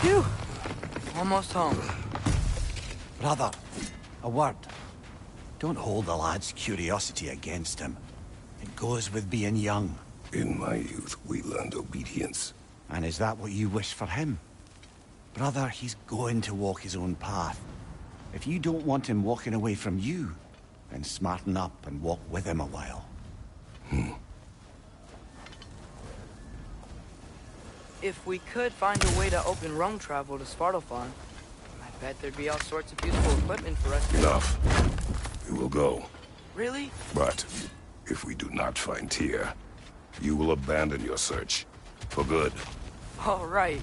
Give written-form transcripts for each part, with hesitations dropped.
Phew! Almost home. Brother, a word. Don't hold the lad's curiosity against him. It goes with being young. In my youth, we learned obedience. And is that what you wish for him? Brother, he's going to walk his own path. If you don't want him walking away from you, then smarten up and walk with him a while. If we could find a way to open realm travel to Svartalfheim, I bet there'd be all sorts of useful equipment for us. Enough. We will go. Really? But if we do not find Tyr, you will abandon your search. For good. All right.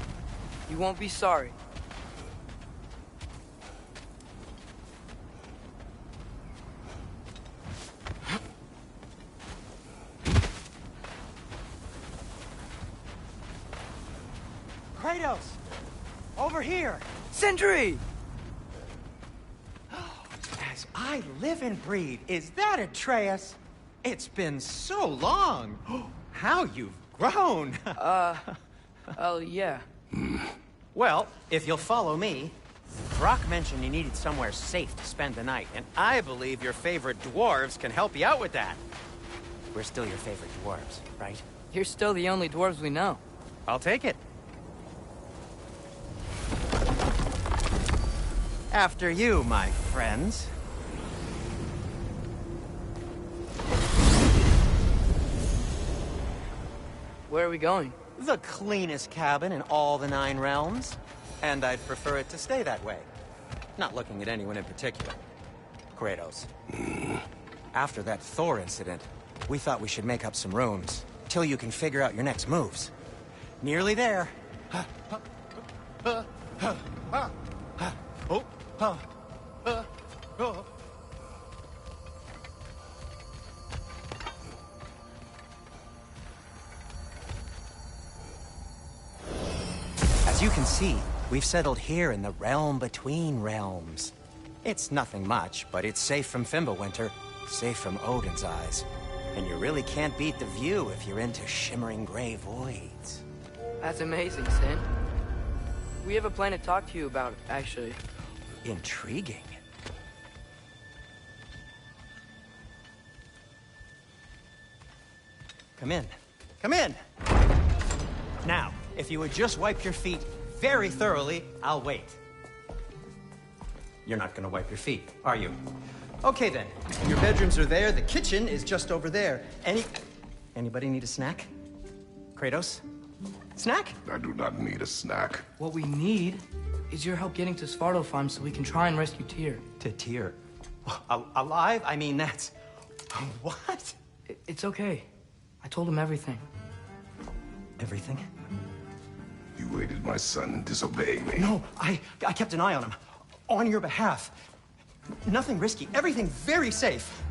You won't be sorry. Kratos! Over here! Sentry! As I live and breathe, is that Atreus? It's been so long! How you've grown! Oh, yeah. Well, if you'll follow me, Brock mentioned you needed somewhere safe to spend the night, and I believe your favorite dwarves can help you out with that. We're still your favorite dwarves, right? You're still the only dwarves we know. I'll take it. After you, my friends. Where are we going? The cleanest cabin in all the 9 realms. And I'd prefer it to stay that way. Not looking at anyone in particular. Kratos. After that Thor incident, we thought we should make up some rooms, till you can figure out your next moves. Nearly there. As you can see, we've settled here in the realm between realms. It's nothing much, but it's safe from Fimbulwinter, safe from Odin's eyes. And you really can't beat the view if you're into shimmering gray voids. That's amazing, Sin. We have a plan to talk to you about, actually. Intriguing. Come in. Come in! Now, if you would just wipe your feet very thoroughly, I'll wait. You're not gonna wipe your feet, are you? Okay then, your bedrooms are there, the kitchen is just over there. Anybody need a snack? Kratos? Snack? I do not need a snack. What we need is your help getting to Svartalfheim so we can try and rescue Tyr. To Tyr? Alive? I mean, that's... What? It's okay. I told him everything. Everything? You aided my son in disobeying me. No, I kept an eye on him. On your behalf. Nothing risky. Everything very safe.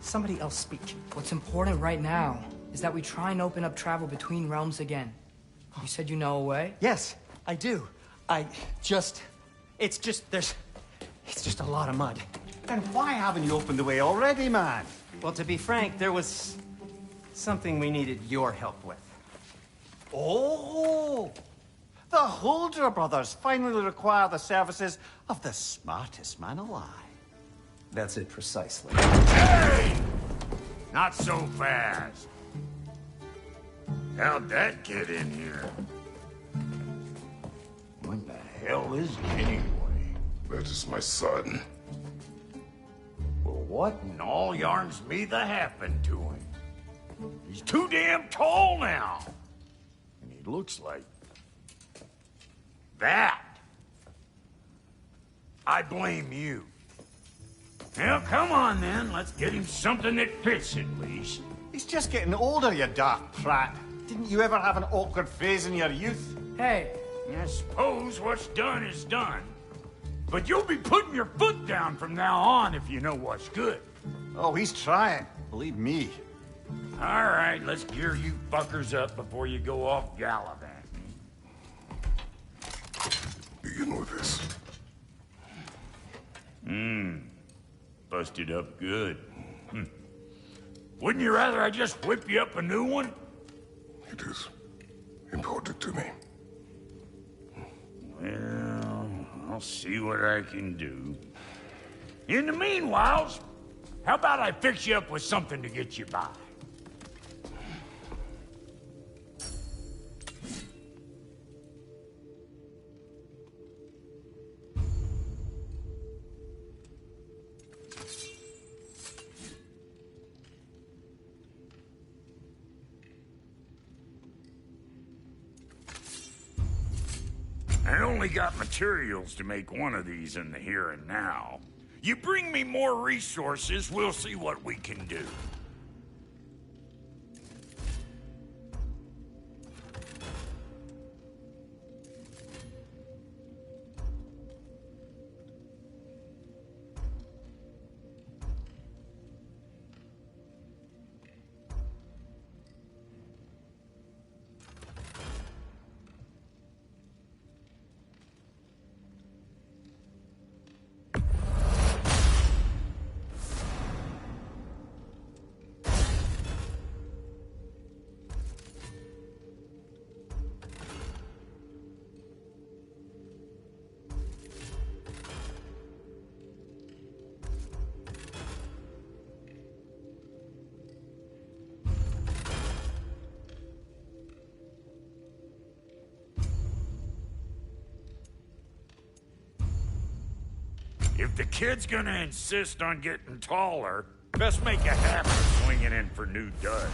Somebody else speak. What's important right now is that we try and open up travel between realms again. You said you know a way? Yes, I do. It's just a lot of mud. Then why haven't you opened the way already, man? Well, to be frank, there was something we needed your help with. Oh! The Holder brothers finally require the services of the smartest man alive. That's it precisely. Hey! Not so fast. How'd that get in here? What the hell is he anyway? That is my son. Well, what in all yarns me that happened to him? He's too damn tall now. And he looks like... that. I blame you. Well, come on then. Let's get him something that fits at least. He's just getting older, you daft prat. Didn't you ever have an awkward phase in your youth? Hey! I suppose what's done is done. But you'll be putting your foot down from now on if you know what's good. Oh, he's trying. Believe me. All right, let's gear you fuckers up before you go off gallivanting. Begin with this. Busted up good. Wouldn't you rather I just whip you up a new one? It is important to me. Well, I'll see what I can do. In the meanwhile, how about I fix you up with something to get you by? I only got materials to make one of these in the here and now. You bring me more resources, we'll see what we can do. If the kid's gonna insist on getting taller, best make a habit of swinging in for new duds.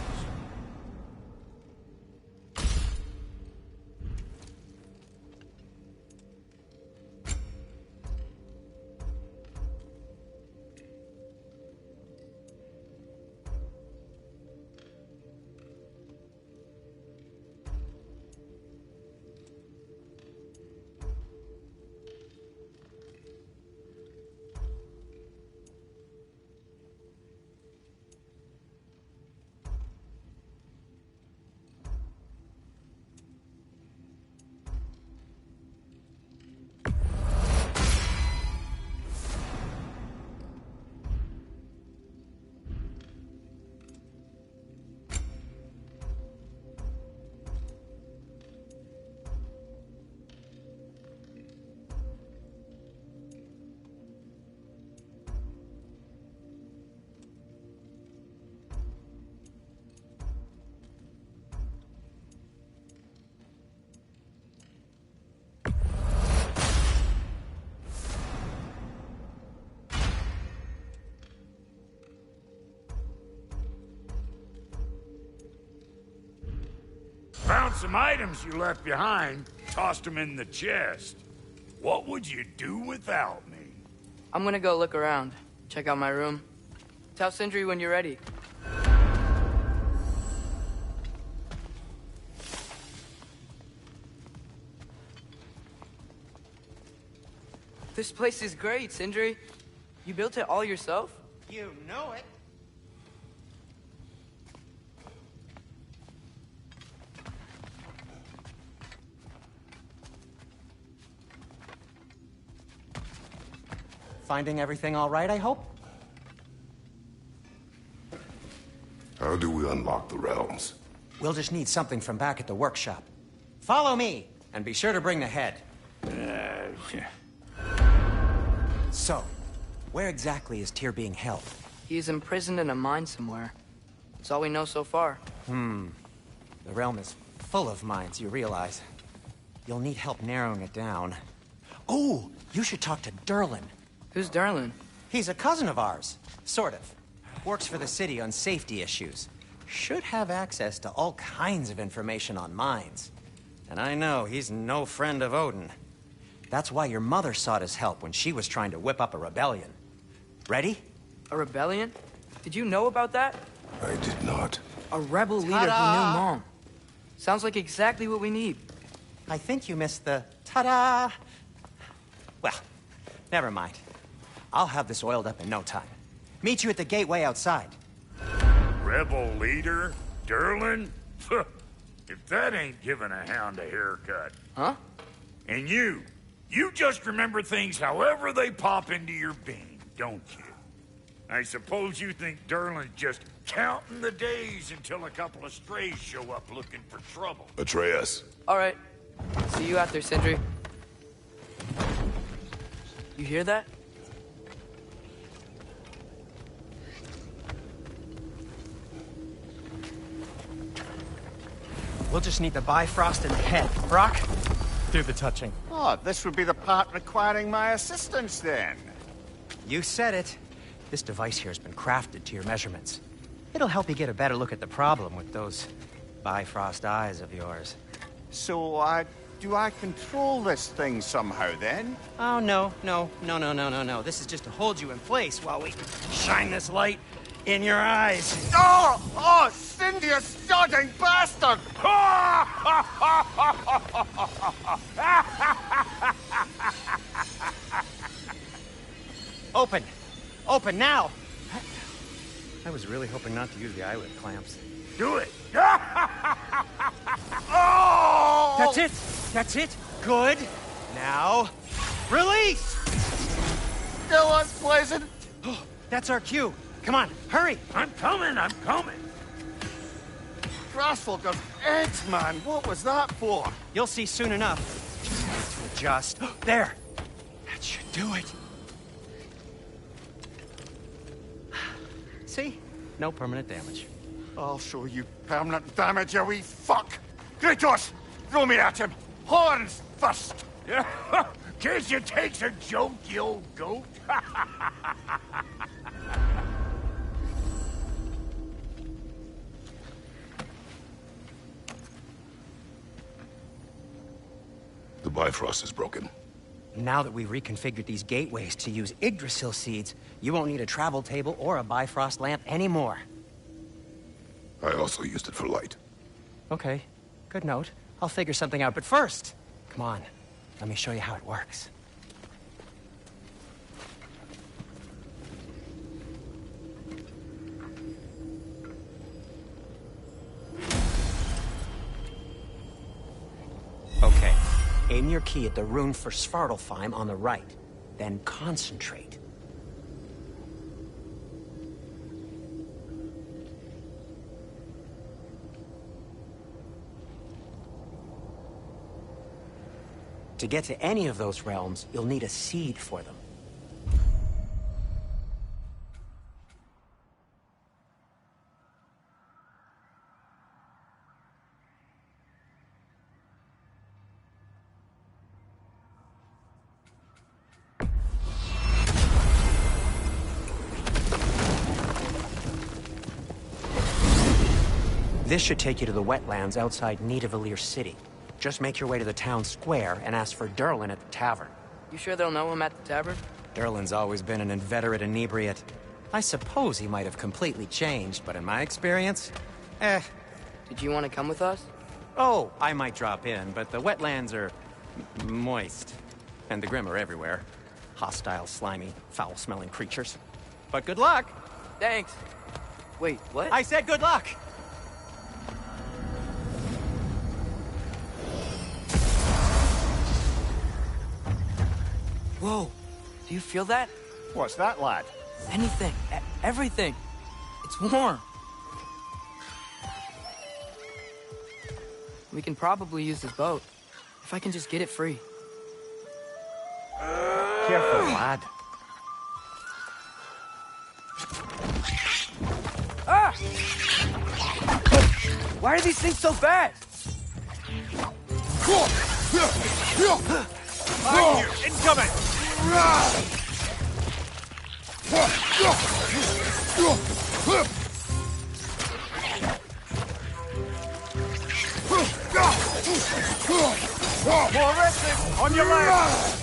Found some items you left behind, tossed them in the chest. What would you do without me? I'm gonna go look around, check out my room. Tell Sindri when you're ready. This place is great, Sindri. You built it all yourself? You know it. Finding everything all right, I hope? How do we unlock the realms? We'll just need something from back at the workshop. Follow me, and be sure to bring the head. So, where exactly is Tyr being held? He's imprisoned in a mine somewhere. That's all we know so far. The realm is full of mines, you realize. You'll need help narrowing it down. Oh, you should talk to Durlin. Who's Durlin? He's a cousin of ours, sort of. Works for the city on safety issues. Should have access to all kinds of information on mines. And I know he's no friend of Odin. That's why your mother sought his help when she was trying to whip up a rebellion. Ready? A rebellion? Did you know about that? I did not. A rebel leader who knew Mom. Sounds like exactly what we need. I think you missed the ta-da. Well, never mind. I'll have this oiled up in no time. Meet you at the gateway outside. Rebel leader? Durlin? If that ain't giving a hound a haircut. Huh? And you just remember things however they pop into your bean, don't you? I suppose you think Durlin's just counting the days until a couple of strays show up looking for trouble. Atreus. All right. See you out there, Sindri. You hear that? We'll just need the Bifrost in the head. Brock, do the touching. Oh, this would be the part requiring my assistance then. You said it. This device here has been crafted to your measurements. It'll help you get a better look at the problem with those Bifrost eyes of yours. So, do I control this thing somehow then? Oh, no. This is just to hold you in place while we shine this light in your eyes. Oh, Cindy, you sodding bastard! Open now! I was really hoping not to use the eyelid clamps. Do it! Oh! That's it! Good! Now, release! Still unpleasant. That's our cue. Come on, hurry! I'm coming! Grassfolk of eggs, man. What was that for? You'll see soon enough. Just... there! That should do it. See? No permanent damage. I'll show you permanent damage, you wee fuck! Kratos! Throw me at him! Horns first! Guess you takes a joke, you old goat. The Bifrost is broken. Now that we've reconfigured these gateways to use Yggdrasil seeds, you won't need a travel table or a Bifrost lamp anymore. I also used it for light. Okay, good note. I'll figure something out, but first, come on, let me show you how it works. Okay, aim your key at the rune for Svartalfheim on the right, then concentrate. To get to any of those realms, you'll need a seed for them. This should take you to the wetlands outside Nidavellir City. Just make your way to the town square and ask for Durlin at the tavern. You sure they'll know him at the tavern? Durlin's always been an inveterate inebriate. I suppose he might have completely changed, but in my experience, Did you want to come with us? Oh, I might drop in, but the wetlands are moist. And the Grimm are everywhere. Hostile, slimy, foul-smelling creatures. But good luck! Thanks. Wait, what? I said good luck! Whoa, do you feel that? What's that, lad? Anything, everything. It's warm. We can probably use this boat, if I can just get it free. Careful, lad. Ah! Why are these things so fast? Behind you! Incoming! More wrestling! On your left!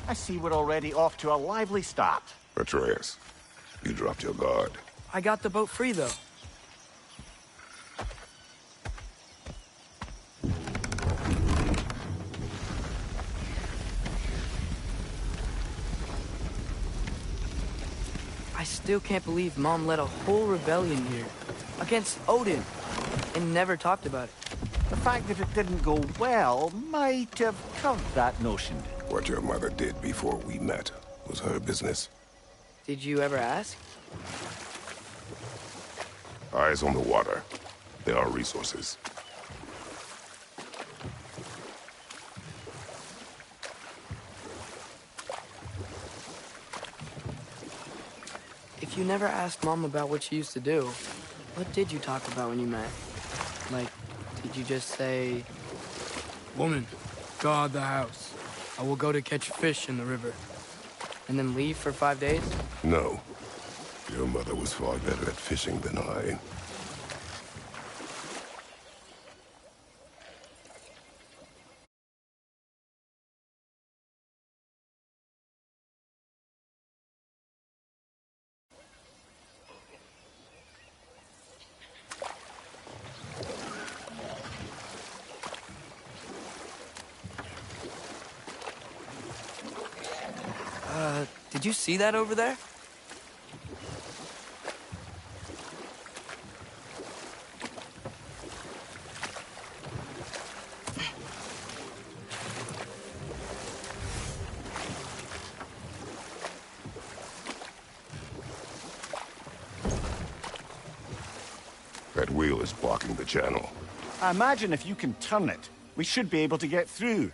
I see we're already off to a lively start. Atreus, you dropped your guard. I got the boat free, though. I still can't believe Mom led a whole rebellion here against Odin and never talked about it. The fact that it didn't go well might have curved that notion. What your mother did before we met was her business. Did you ever ask? Eyes on the water. There are resources. If you never asked Mom about what she used to do, what did you talk about when you met? Like, did you just say... Woman, go out of the house. I will go to catch fish in the river. and then leave for 5 days? No. Your mother was far better at fishing than I. Did you see that over there? That wheel is blocking the channel. I imagine if you can turn it, we should be able to get through.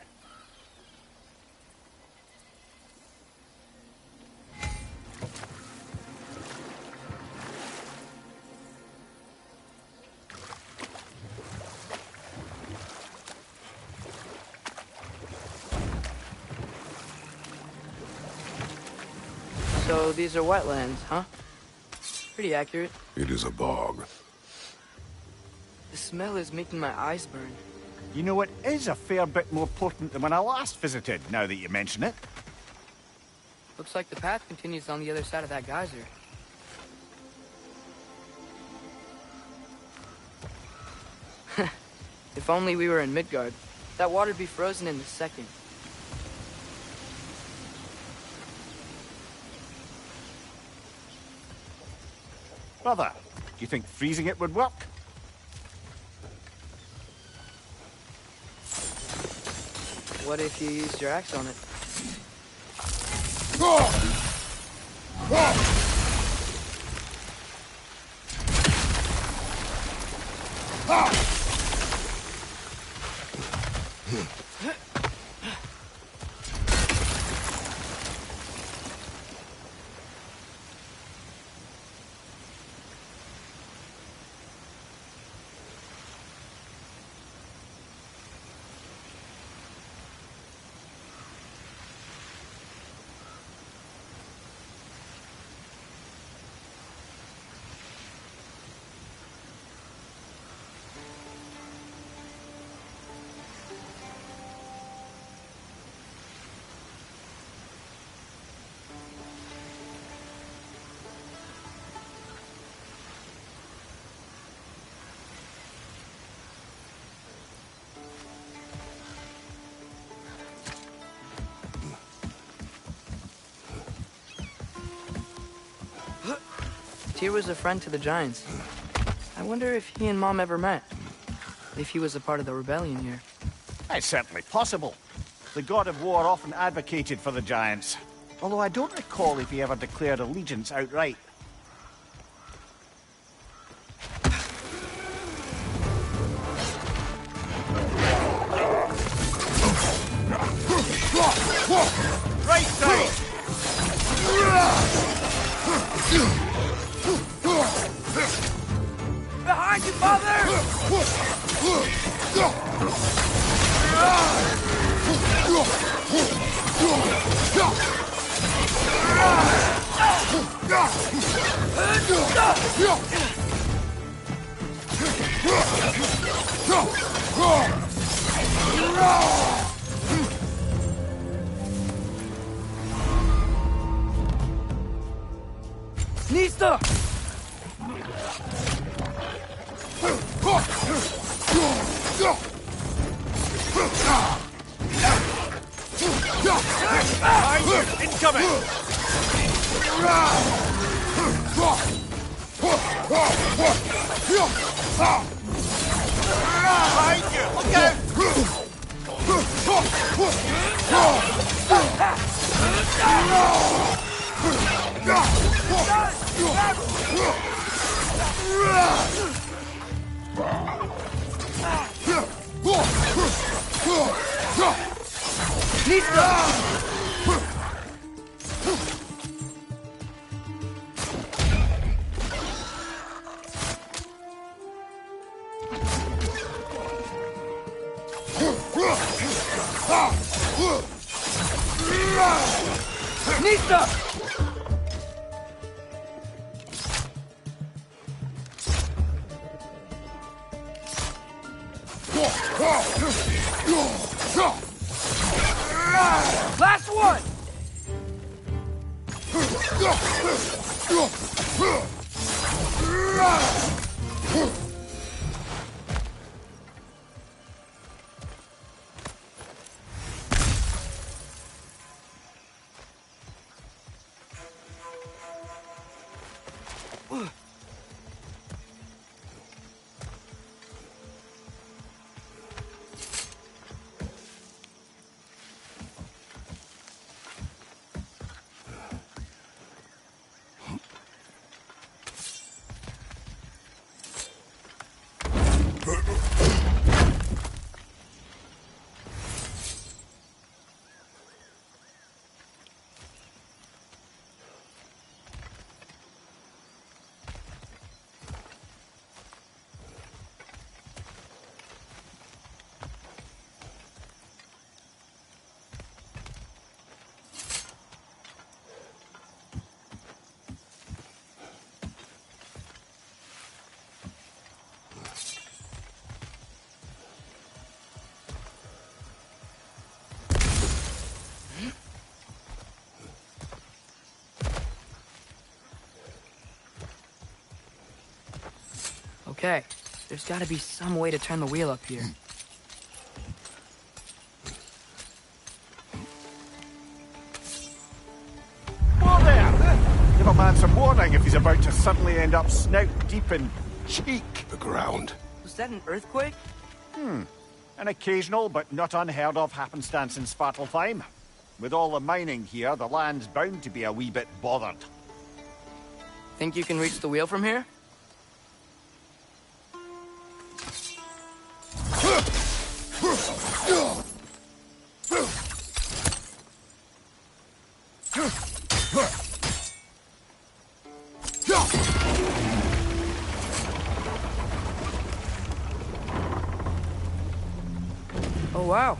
So these are wetlands, huh? Pretty accurate. It is a bog. The smell is making my eyes burn. You know, it is a fair bit more potent than when I last visited, now that you mention it. Looks like the path continues on the other side of that geyser. If only we were in Midgard. That water'd be frozen in a second. Brother, do you think freezing it would work? What if you used your axe on it? Tyr was a friend to the Giants. I wonder if he and Mom ever met. If he was a part of the rebellion here. It's certainly possible. The god of war often advocated for the Giants. Although I don't recall if he ever declared allegiance outright. Right side! Behind you, Mother! Nista! Incoming! Behind you! Look out! Nitro! Last one! Okay, there's gotta be some way to turn the wheel up here. Whoa there! Give a man some warning if he's about to suddenly end up snout deep in cheek. The ground. Was that an earthquake? An occasional but not unheard of happenstance in Svartalfheim. With all the mining here, the land's bound to be a wee bit bothered. Think you can reach the wheel from here? Oh wow,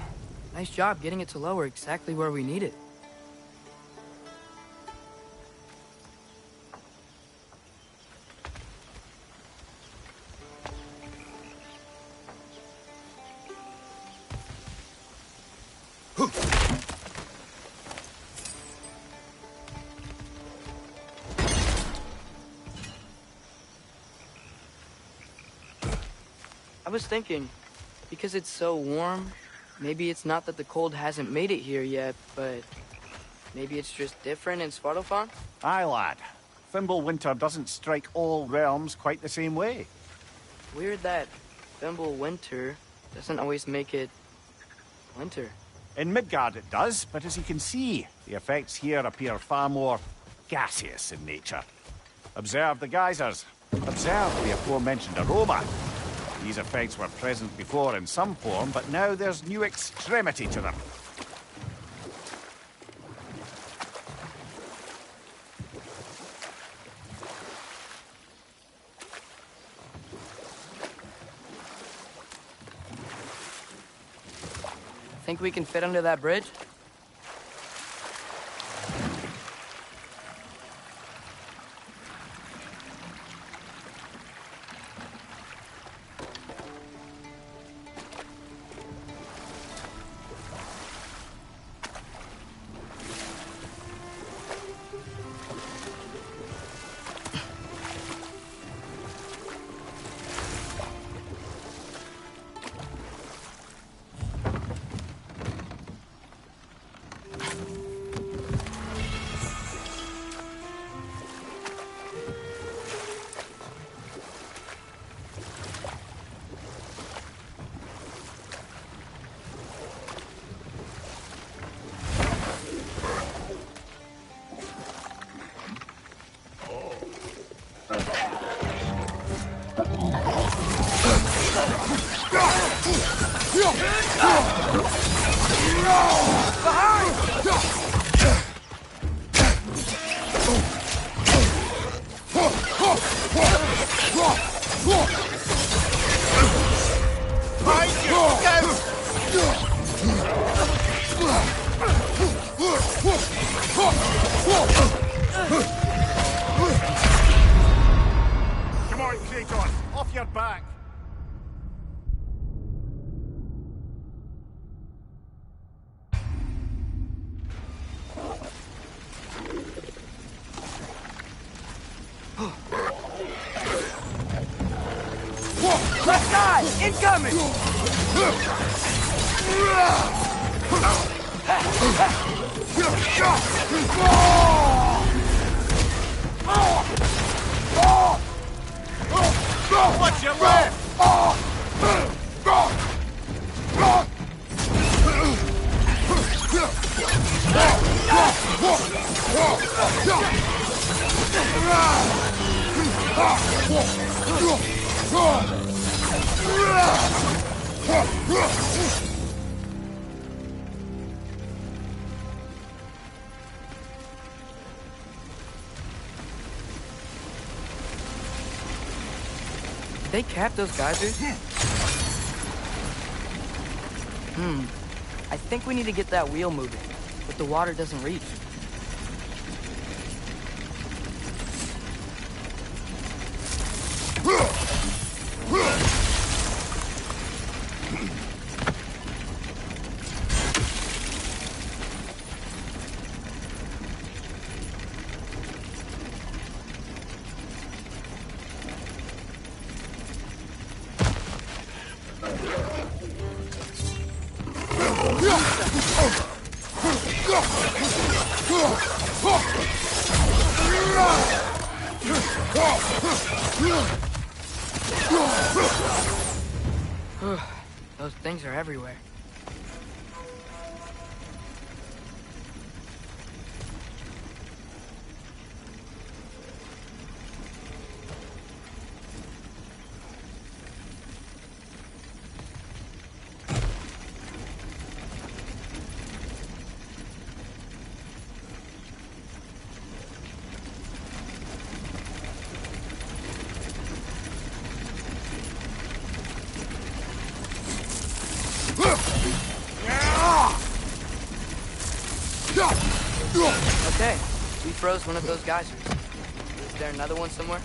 nice job getting it to lower exactly where we need it. I was thinking, because it's so warm, maybe it's not that the cold hasn't made it here yet, but maybe it's just different in Svartalfheim? Aye, lad. Thimble winter doesn't strike all realms quite the same way. Weird that Thimble winter doesn't always make it winter. In Midgard it does, but as you can see, the effects here appear far more gaseous in nature. Observe the geysers. Observe the aforementioned aroma. These effects were present before in some form, but now there's new extremity to them. Think we can fit under that bridge? Come on, Kratos, off your back. Left side! Incoming! What's your left? Did they cap those geysers? I think we need to get that wheel moving, but the water doesn't reach. Those things are everywhere. Okay, we froze one of those geysers. Is there another one somewhere?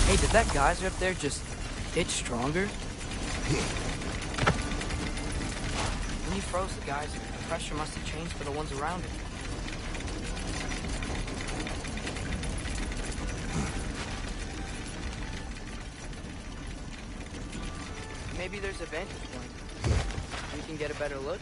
Hey, did that geyser up there just get stronger? When you froze the geyser, the pressure must have changed for the ones around it. Maybe there's a vantage point. We can get a better look.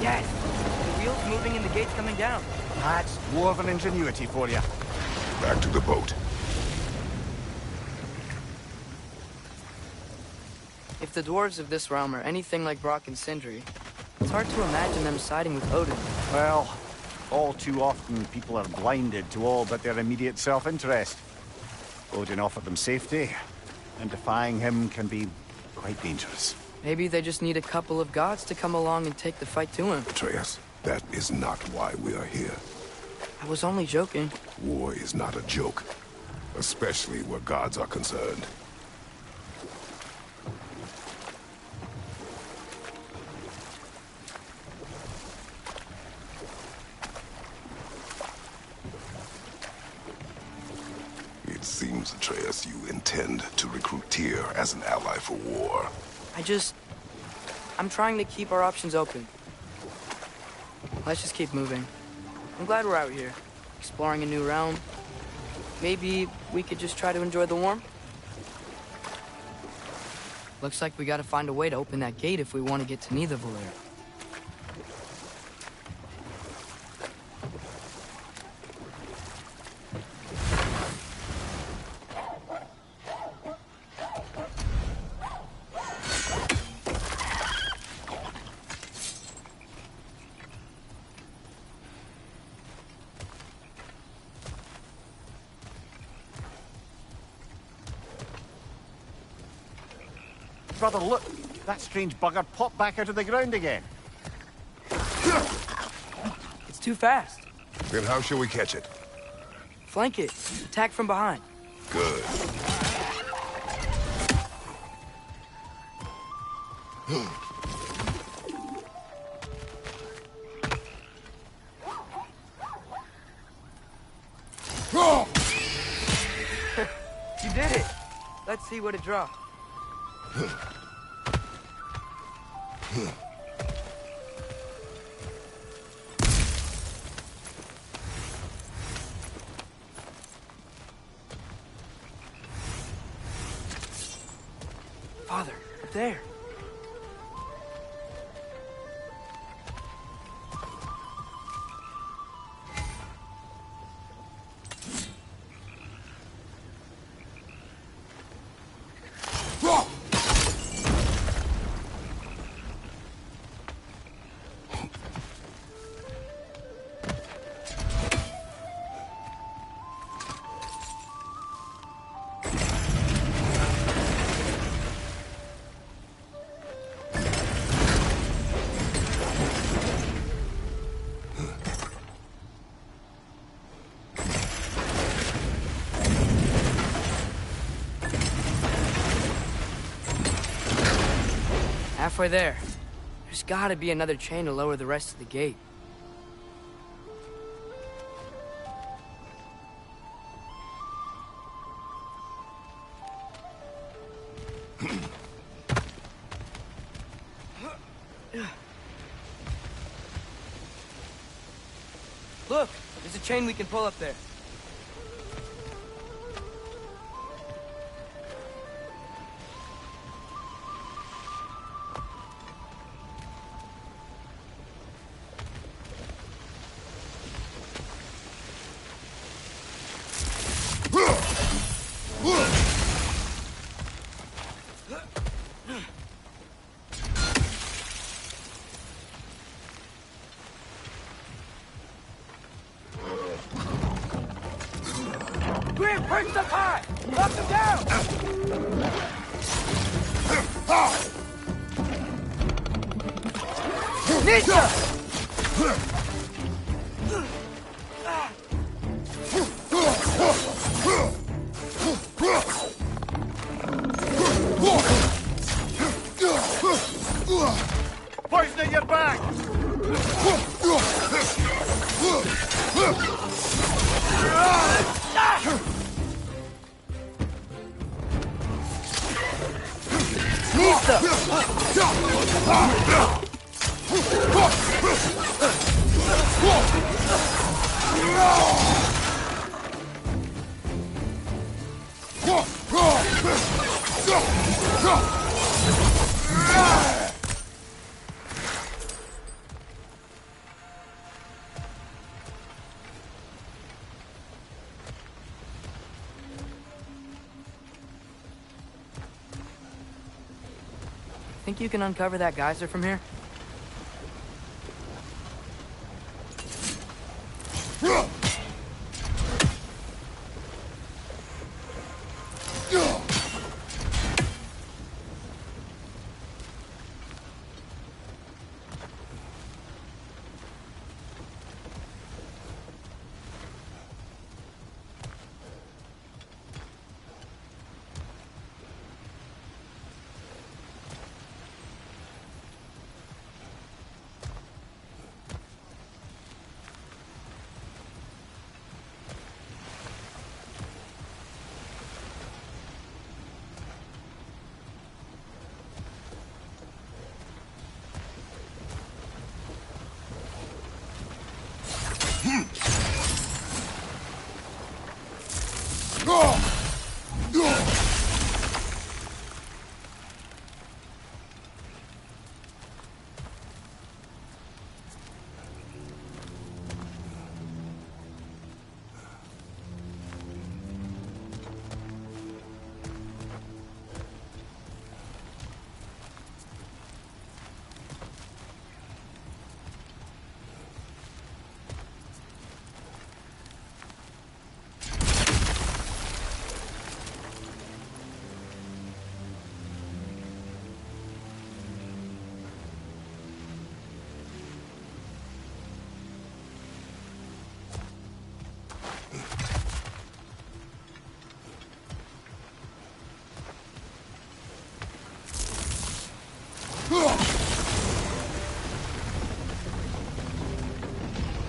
Yes! The wheel's moving and the gate's coming down. That's dwarven ingenuity for you. Back to the boat. If the dwarves of this realm are anything like Brock and Sindri, it's hard to imagine them siding with Odin. Well, All too often, people are blinded to all but their immediate self-interest. Odin offered them safety, and defying him can be quite dangerous. Maybe they just need a couple of gods to come along and take the fight to him. Atreus, that is not why we are here. I was only joking. War is not a joke, especially where gods are concerned. It seems, Atreus, you intend to recruit Tyr as an ally for war. I'm trying to keep our options open. Let's just keep moving. I'm glad we're out here, exploring a new realm. Maybe we could just try to enjoy the warmth? Looks like we gotta find a way to open that gate if we want to get to Nidavellir. Brother, look! That strange bugger popped back out of the ground again. It's too fast. Then how shall we catch it? Flank it. Attack from behind. Good. You did it. Let's see what it draws. Father, up there. Halfway there. There's gotta be another chain to lower the rest of the gate. Look, there's a chain we can pull up there. Grim, perch up high! Knock them down! Nitro! Poison in your back! Think you can uncover that geyser from here?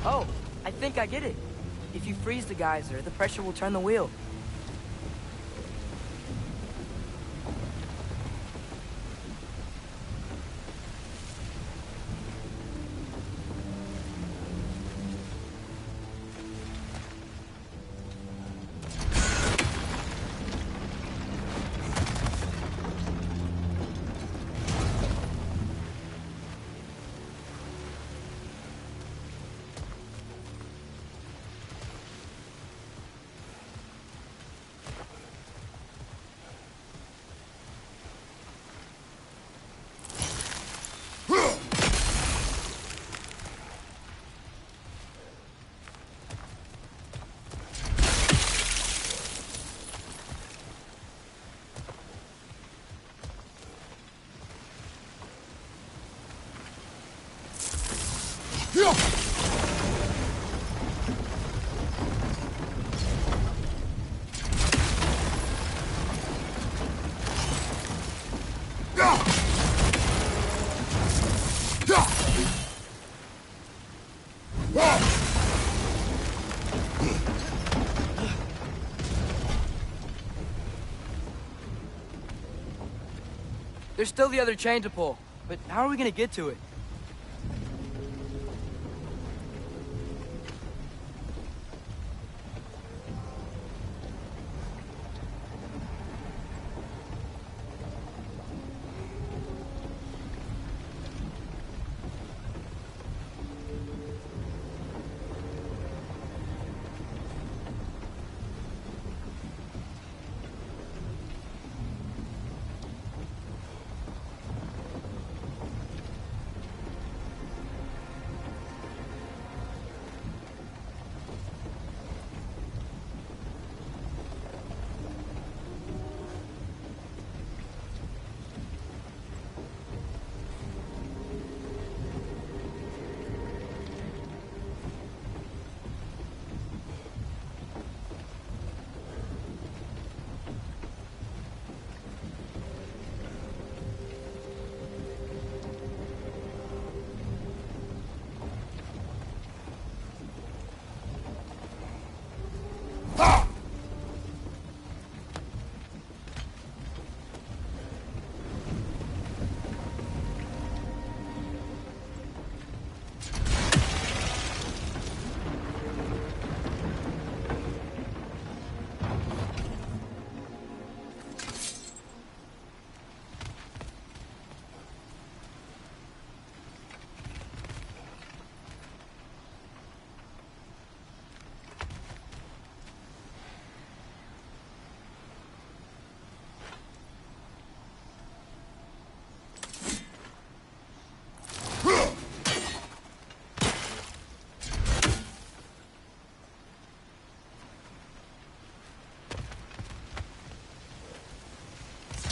Oh, I think I get it. If you freeze the geyser, the pressure will turn the wheel. There's still the other chain to pull, but how are we gonna get to it?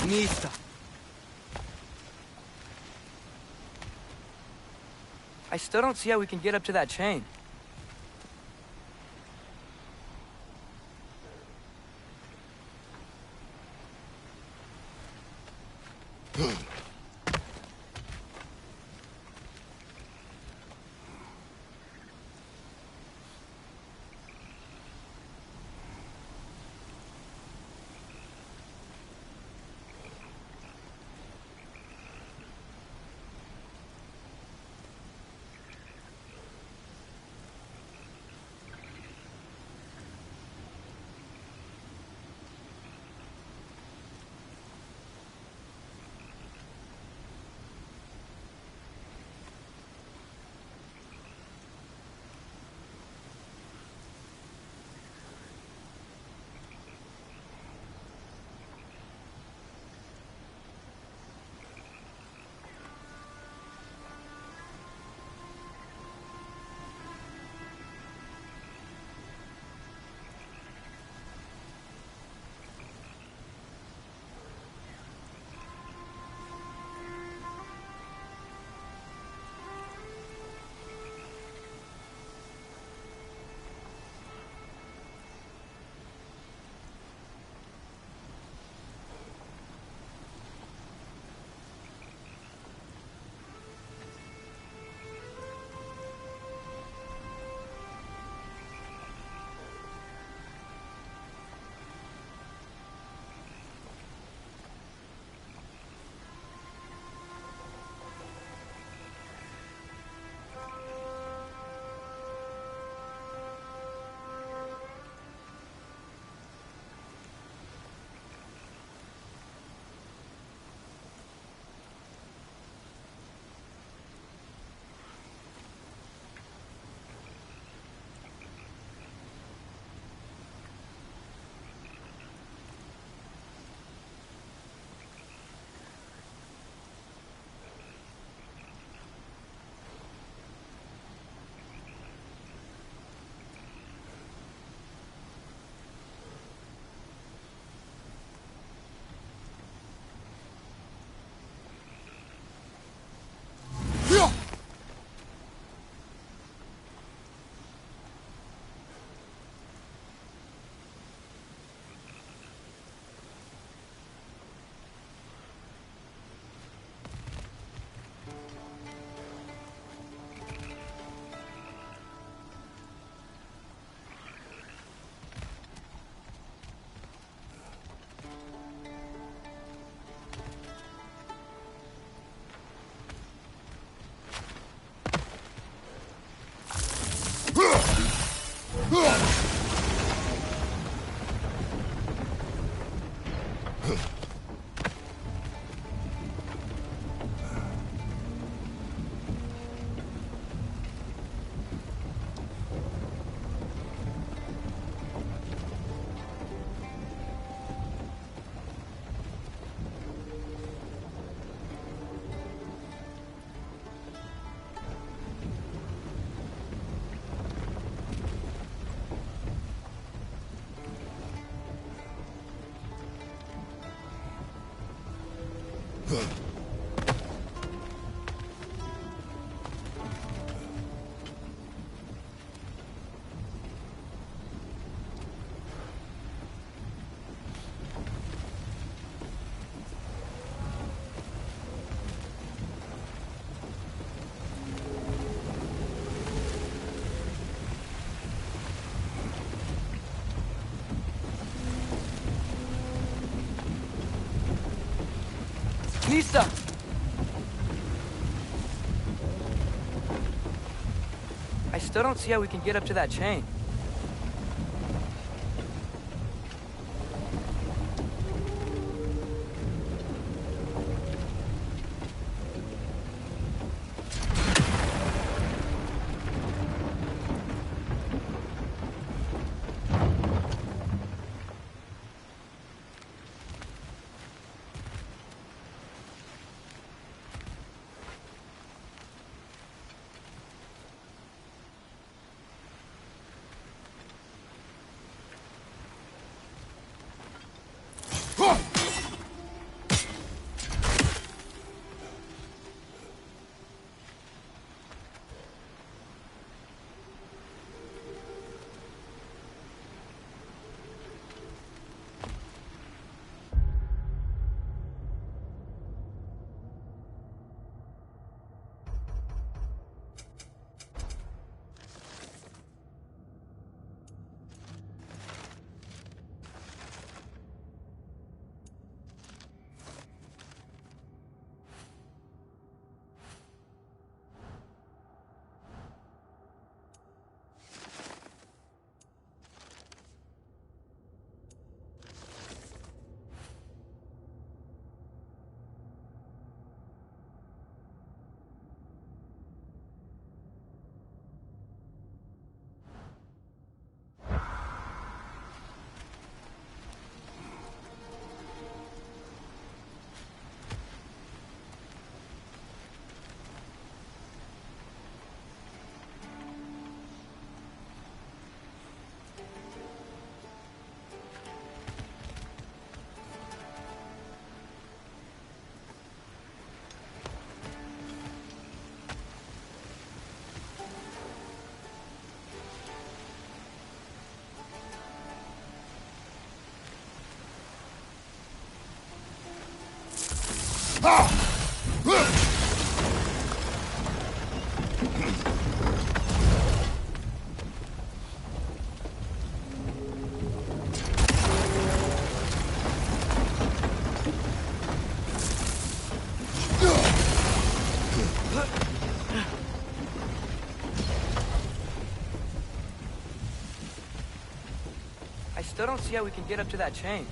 Nista. I still don't see how we can get up to that chain. Nista! I still don't see how we can get up to that chain. I still don't see how we can get up to that chain.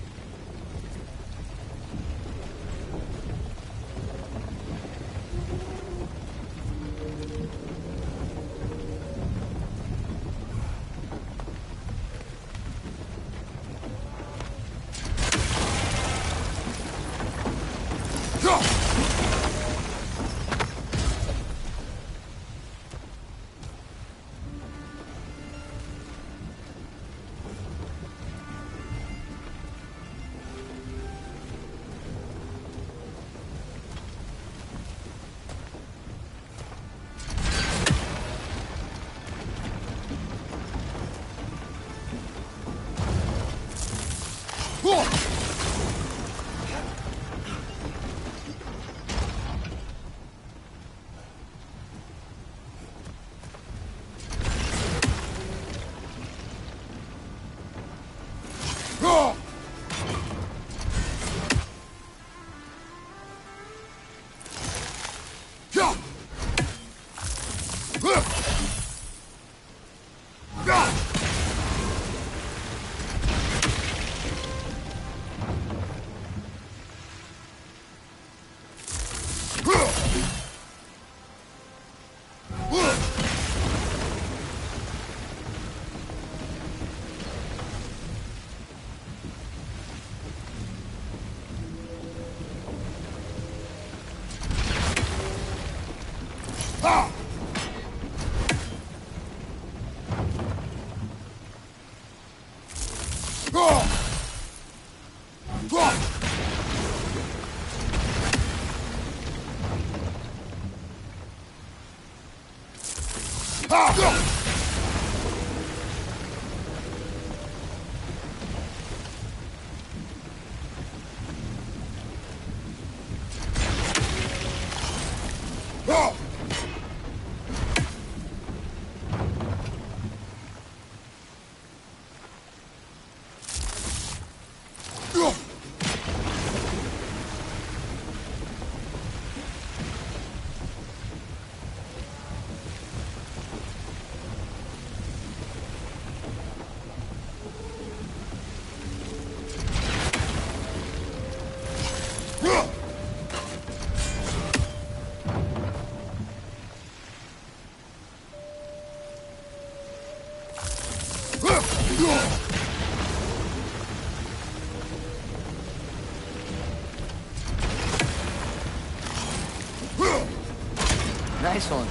Nice one.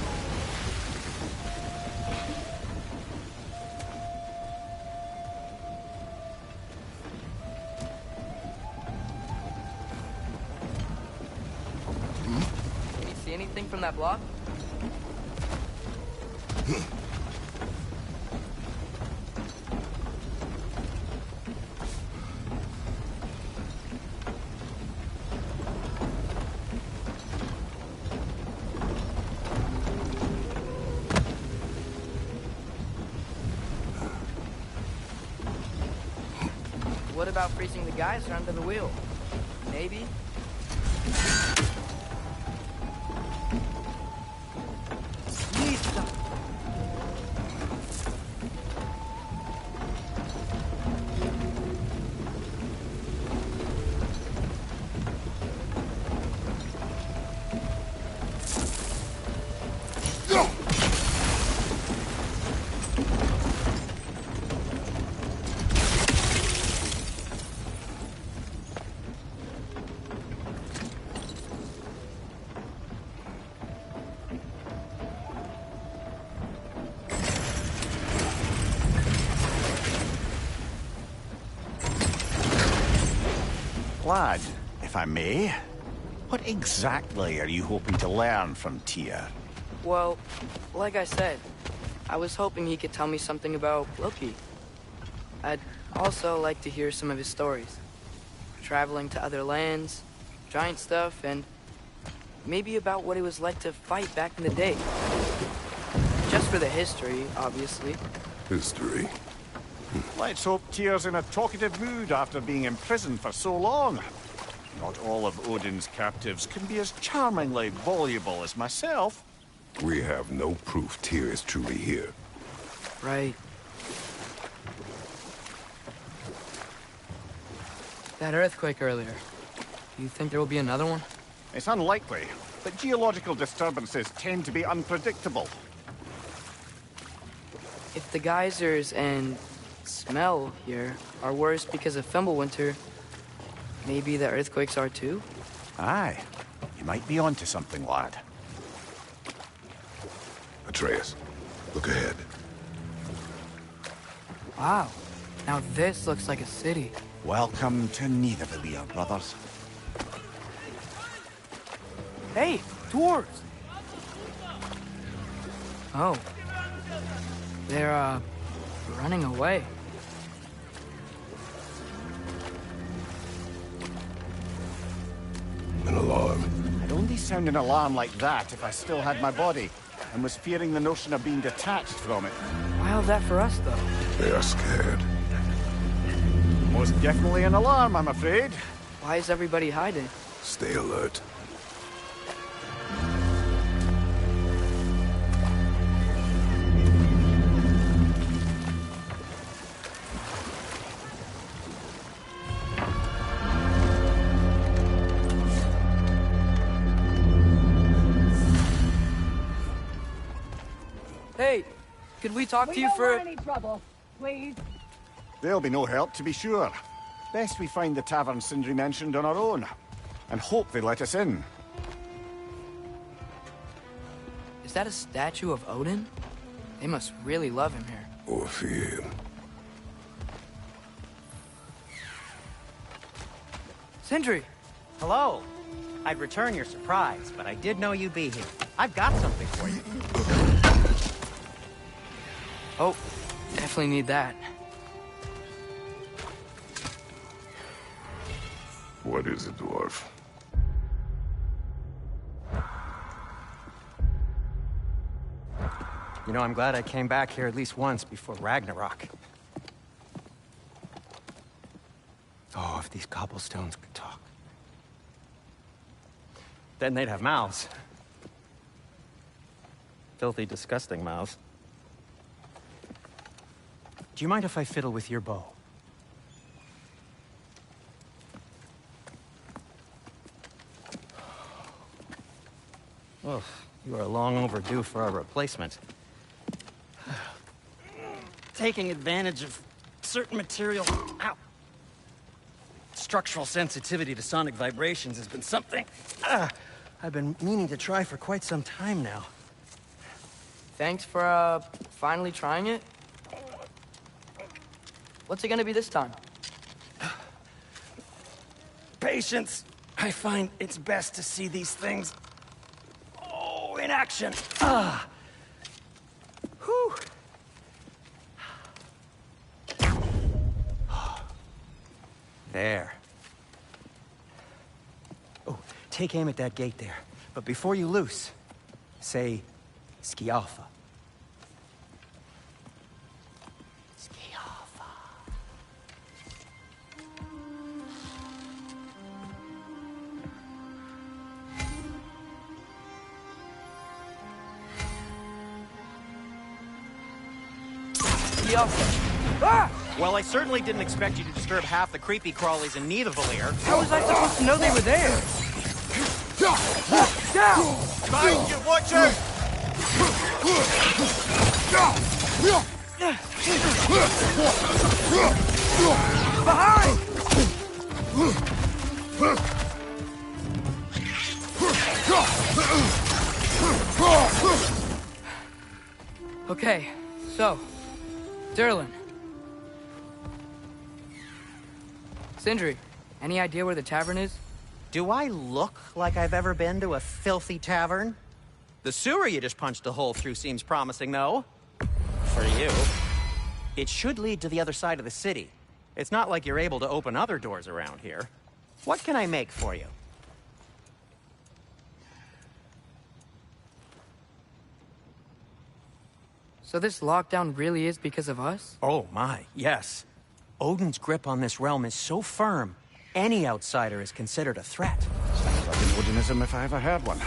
Can you see anything from that block? What about freezing the geyser under the wheel? Maybe? Lad, if I may, what exactly are you hoping to learn from Tyr? Well, like I said, I was hoping he could tell me something about Loki. I'd also like to hear some of his stories. Traveling to other lands, giant stuff, and Maybe about what it was like to fight back in the day. Just for the history, obviously. History. Let's hope Tyr's in a talkative mood after being imprisoned for so long. Not all of Odin's captives can be as charmingly voluble as myself. We have no proof Tyr is truly here. Right. That earthquake earlier. Do you think there will be another one? It's unlikely, but geological disturbances tend to be unpredictable. If the geysers and smell here are worse because of Fimbulwinter, maybe the earthquakes are too? Aye. You might be onto something, lad. Atreus, look ahead. Wow. Now this looks like a city. Welcome to Nidavellir, brothers. Hey, dwarves! Oh. They're, running away. An alarm. I'd only sound an alarm like that if I still had my body, and was fearing the notion of being detached from it. How's that for us, though? They are scared. Most definitely an alarm, I'm afraid. Why is everybody hiding? Stay alert. Hey, could we talk to you for... We don't want any trouble, please. There'll be no help, to be sure. Best we find the tavern Sindri mentioned on our own, and hope they let us in. Is that a statue of Odin? They must really love him here. Or fear him. Sindri! Hello. I'd return your surprise, but I did know you'd be here. I've got something for you. Oh, definitely need that. What is it, dwarf? You know, I'm glad I came back here at least once before Ragnarok. Oh, if these cobblestones could talk. Then they'd have mouths. Filthy, disgusting mouths. Do you mind if I fiddle with your bow? Well, you are long overdue for a replacement. Taking advantage of certain material... Ow! Structural sensitivity to sonic vibrations has been something I've been meaning to try for quite some time now. Thanks for, finally trying it. What's it gonna be this time? Patience. I find it's best to see these things... Oh, in action. Whew. There. Oh, take aim at that gate there. But before you loose, say, Skialfa. Skialfa. Ah! Well, I certainly didn't expect you to disturb half the creepy crawlies in Nidavellir. How was I supposed to know they were there? Down! Mind you, Butcher! Behind! Okay, so, Durlin. Sindri, any idea where the tavern is? Do I look like I've ever been to a filthy tavern? The sewer you just punched a hole through seems promising, though. For you. It should lead to the other side of the city. It's not like you're able to open other doors around here. What can I make for you? So this lockdown really is because of us? Oh my, yes. Odin's grip on this realm is so firm, any outsider is considered a threat. Sounds like an Odinism if I ever heard one.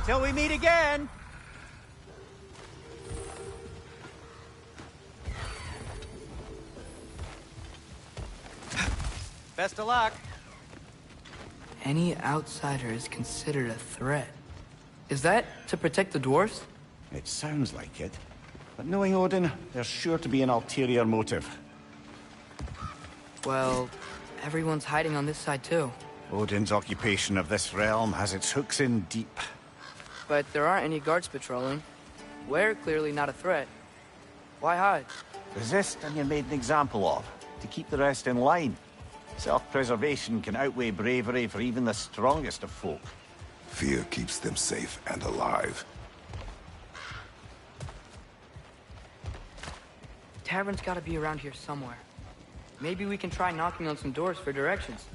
Till we meet again! Best of luck. Any outsider is considered a threat. Is that to protect the dwarves? It sounds like it. But knowing Odin, there's sure to be an ulterior motive. Well, everyone's hiding on this side too. Odin's occupation of this realm has its hooks in deep. But there aren't any guards patrolling. We're clearly not a threat. Why hide? Resist and you're made an example of, to keep the rest in line. Self-preservation can outweigh bravery for even the strongest of folk. Fear keeps them safe and alive. Tavern's gotta be around here somewhere. Maybe we can try knocking on some doors for directions.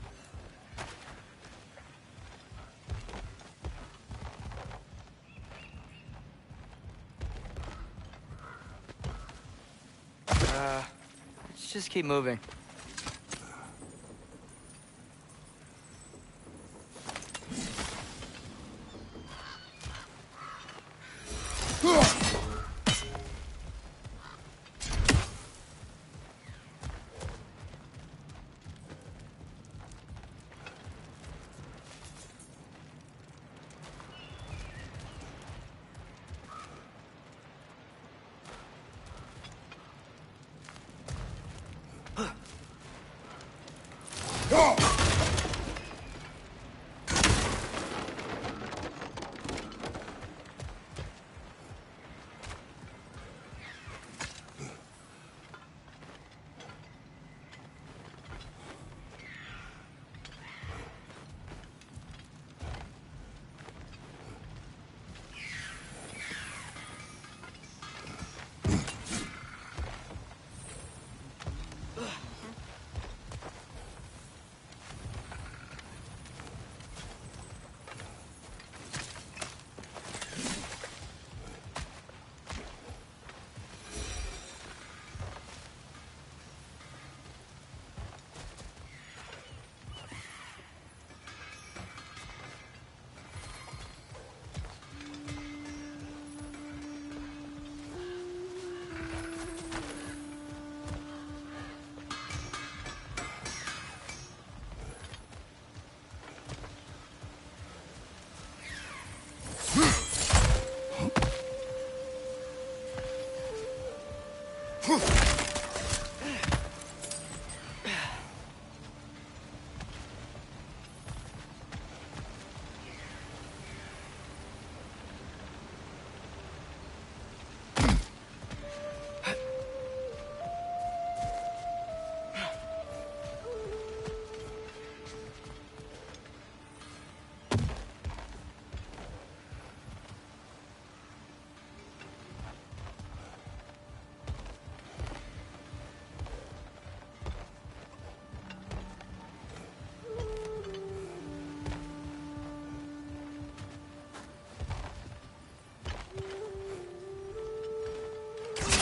Let's just keep moving.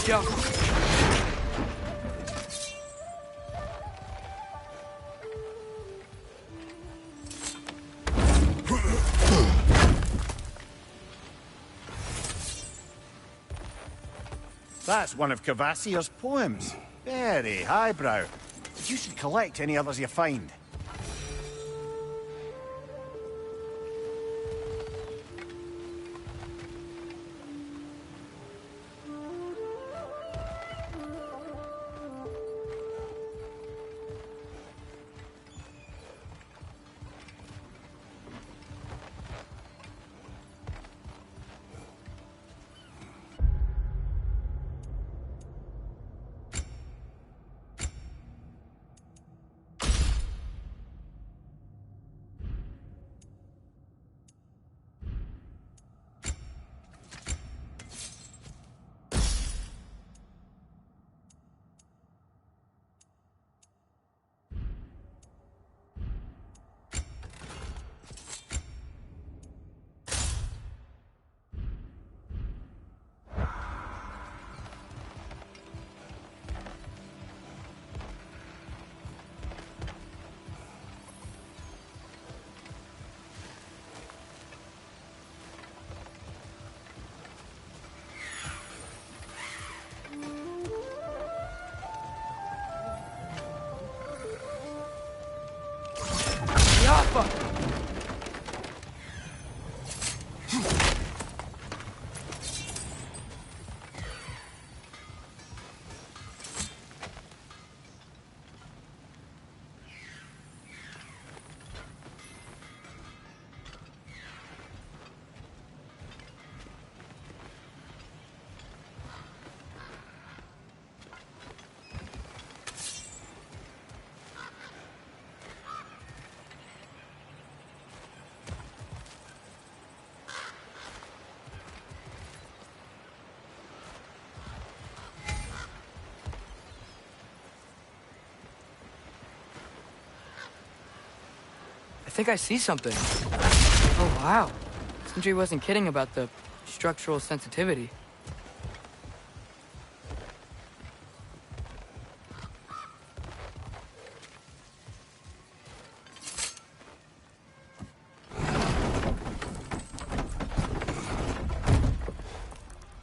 Go. That's one of Kvasir's poems. Very highbrow. You should collect any others you find. think I see something. Oh, wow. Sindri wasn't kidding about the structural sensitivity.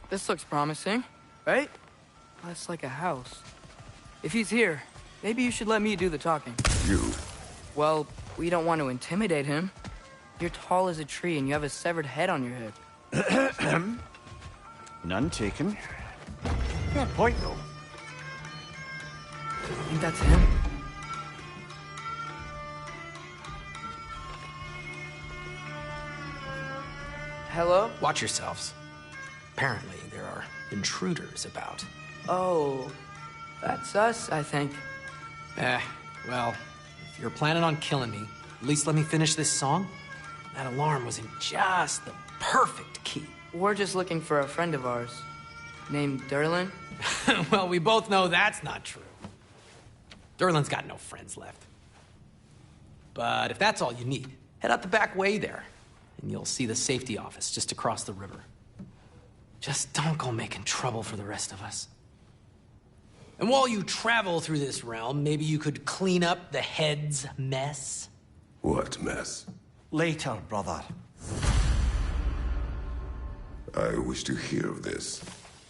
This looks promising, right? That's like a house. If he's here, maybe you should let me do the talking. You? Well, we don't want to intimidate him. You're tall as a tree and you have a severed head on your head. None taken. Fair point, though. I think that's him. Hello? Watch yourselves. Apparently, there are intruders about. Oh, that's us, I think. Well, if you're planning on killing me, at least let me finish this song. That alarm was in just the perfect key. We're just looking for a friend of ours named Derlin. Well, we both know that's not true. Derlin's got no friends left. But if that's all you need, head out the back way there, and you'll see the safety office just across the river. Just don't go making trouble for the rest of us. And while you travel through this realm, maybe you could clean up the head's mess? What mess? Later, brother. I wish to hear of this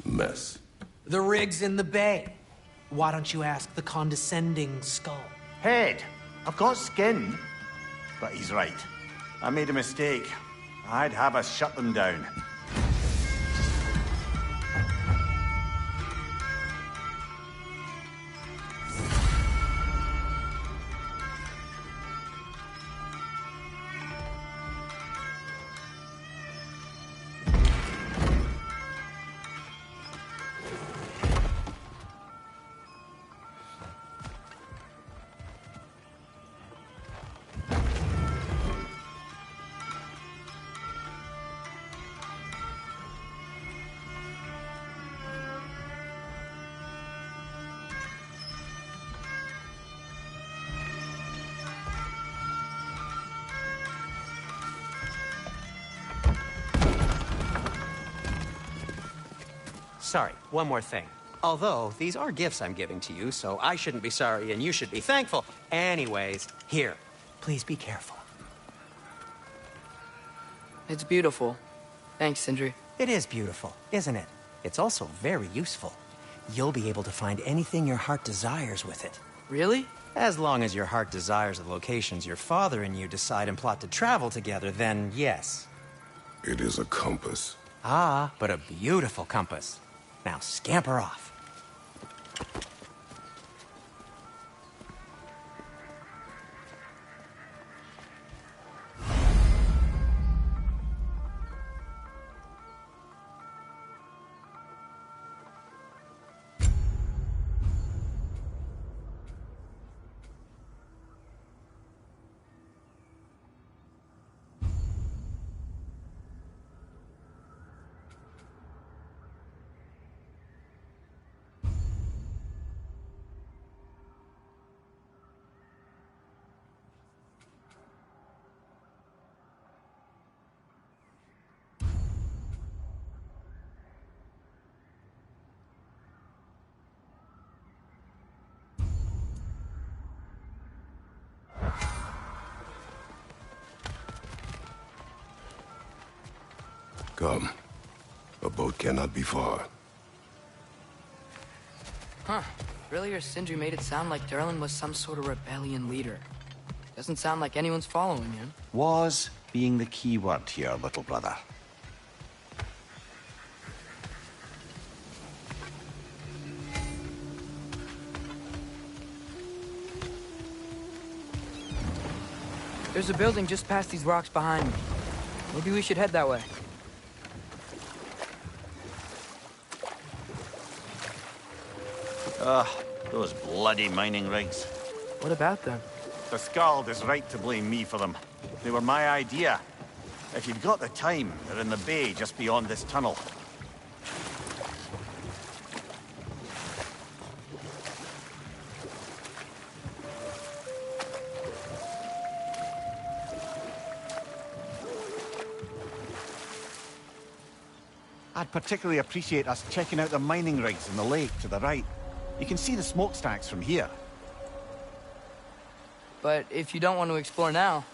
mess. The rig's in the bay. Why don't you ask the condescending skull? Head, I've got skin. But he's right. I made a mistake. I'd have us shut them down. Sorry, one more thing. Although, these are gifts I'm giving to you, so I shouldn't be sorry and you should be thankful. Anyways, here, please be careful. It's beautiful. Thanks, Sindri. It is beautiful, isn't it? It's also very useful. You'll be able to find anything your heart desires with it. Really? As long as your heart desires the locations your father and you decide and plot to travel together, then yes. It is a compass. Ah, but a beautiful compass. Now scamper off. Come. A boat cannot be far. Huh. Earlier, Sindri made it sound like Derlin was some sort of rebellion leader. Doesn't sound like anyone's following him. Was being the key word here, little brother. There's a building just past these rocks behind me. Maybe we should head that way. Those bloody mining rigs. What about them? The Skald is right to blame me for them. They were my idea. If you've got the time, they're in the bay just beyond this tunnel. I'd particularly appreciate us checking out the mining rigs in the lake to the right. You can see the smokestacks from here. But if you don't want to explore now,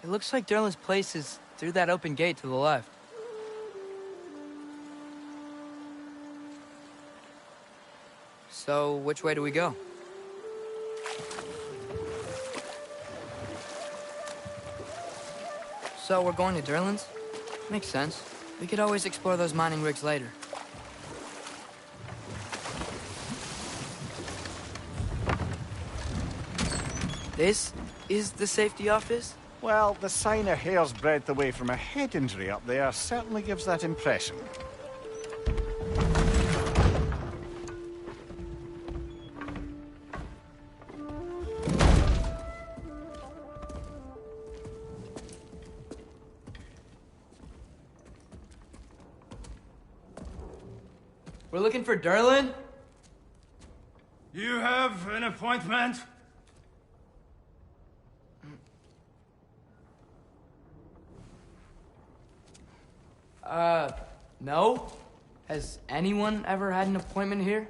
it looks like Derlin's place is through that open gate to the left. So, which way do we go? So, we're going to Derlin's? Makes sense. We could always explore those mining rigs later. This is the safety office? Well, the sign a hair's breadth away from a head injury up there certainly gives that impression. We're looking for Derlin? You have an appointment? No? Has anyone ever had an appointment here?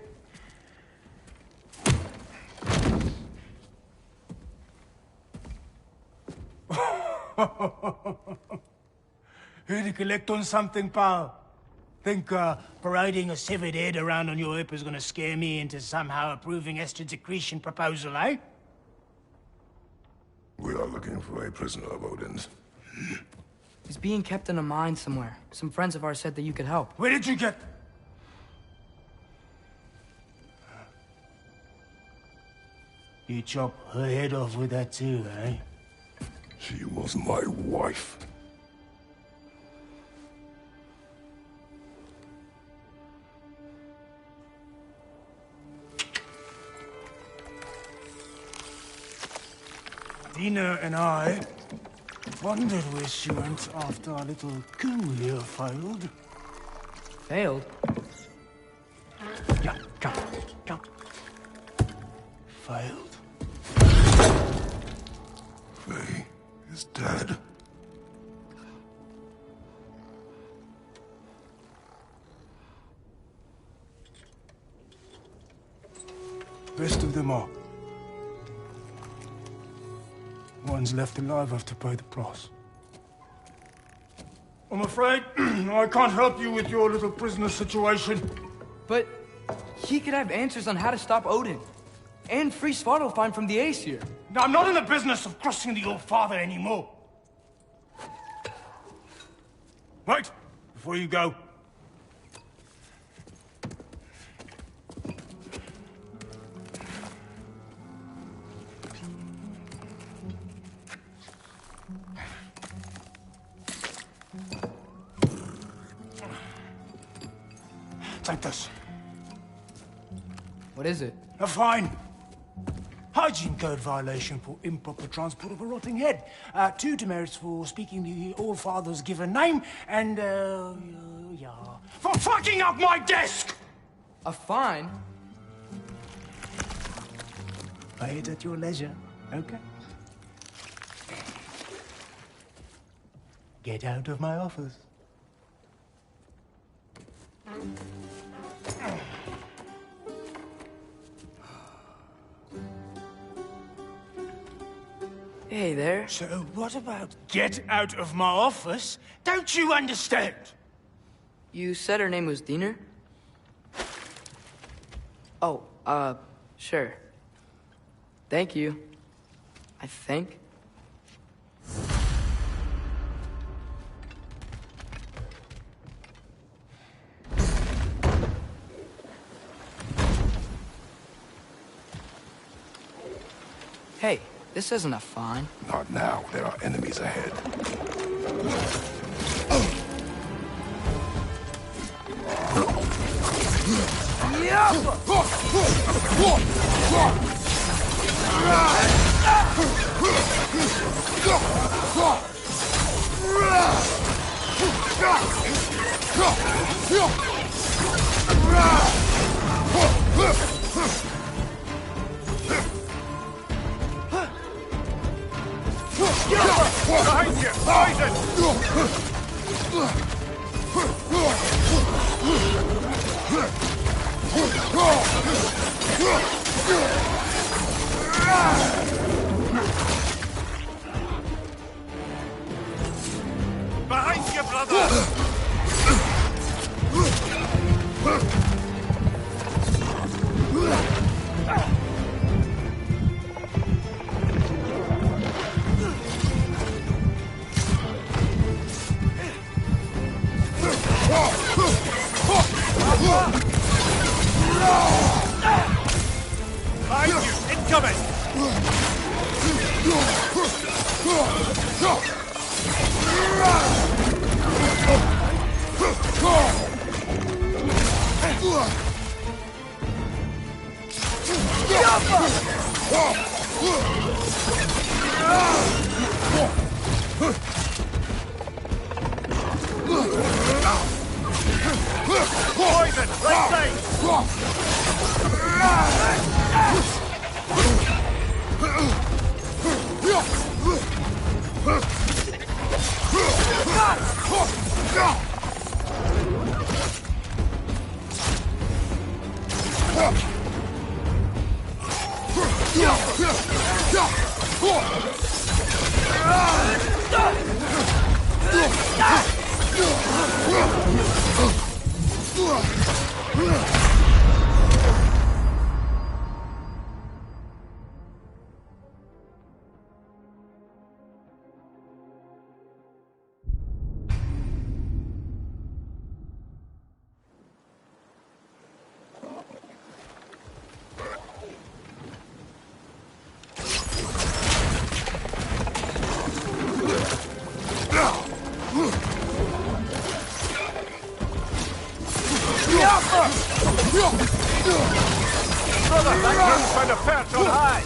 Here to collect on something, pal? Think parading a severed head around on your hip is gonna scare me into somehow approving Esther's accretion proposal, eh? We are looking for a prisoner of Odin's. He's being kept in a mine somewhere. Some friends of ours said that you could help. Where did you get... You chop her head off with that too, eh? She was my wife. Dina and I wondered where she went after our little coup here failed. Failed? Yeah, come. Failed. Faye is dead. Best of them all. One's left alive have to pay the price. I'm afraid I can't help you with your little prisoner situation. But he could have answers on how to stop Odin. And free Svartalfheim from the ACER. Now, I'm not in the business of crossing the old father anymore. Wait, before you go. Take this. What is it? A fine. Hygiene code violation for improper transport of a rotting head. 2 demerits for speaking the All-Father's given name, and, yeah, for fucking up my desk! A fine? Pay it at your leisure, okay? Get out of my office. Hey there. So what about get out of my office? Don't you understand? You said her name was Diener? Oh, sure. Thank you. I think. Hey, this isn't a fine. Not now. There are enemies ahead. Behind you! Ryzen! Poison! Right side! Brother, that gun's found a perch on high!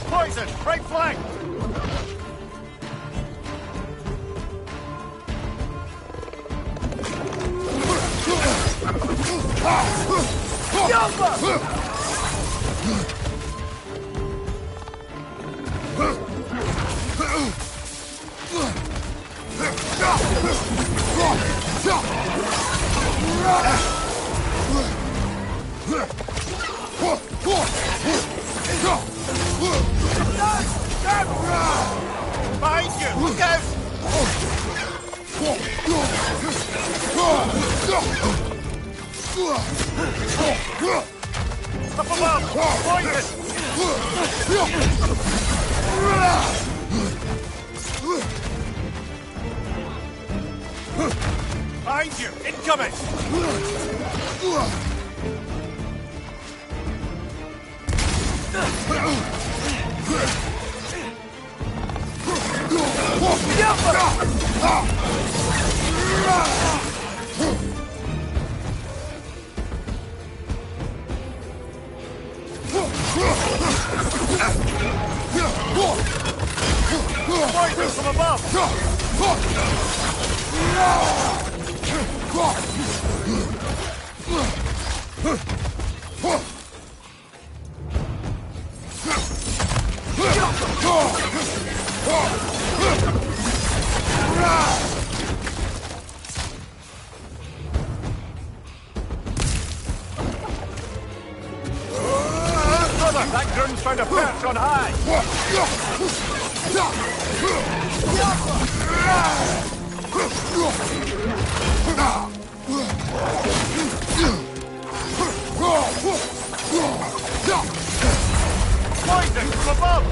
Poison! Right flank! Behind you! Look out! Up above! Poison! Behind you! Incoming! Poison from above! Brother, that gun's found a perch on high! Poison from above!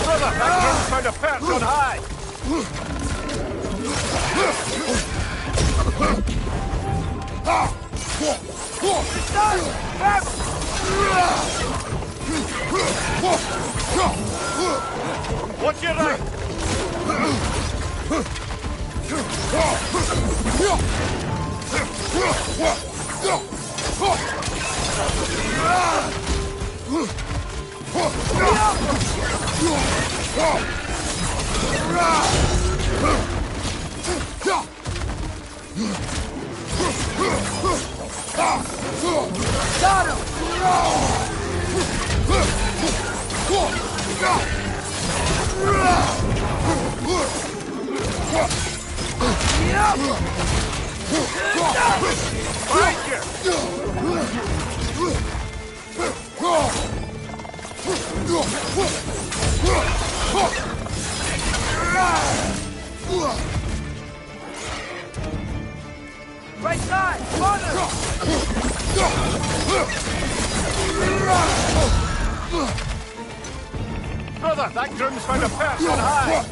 Brother, that gun's found a perch on high! Watch your right! Got him! Groom's found a person high.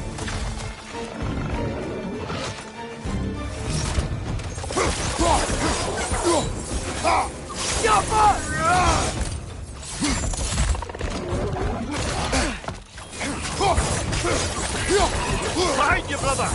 Behind you, brother!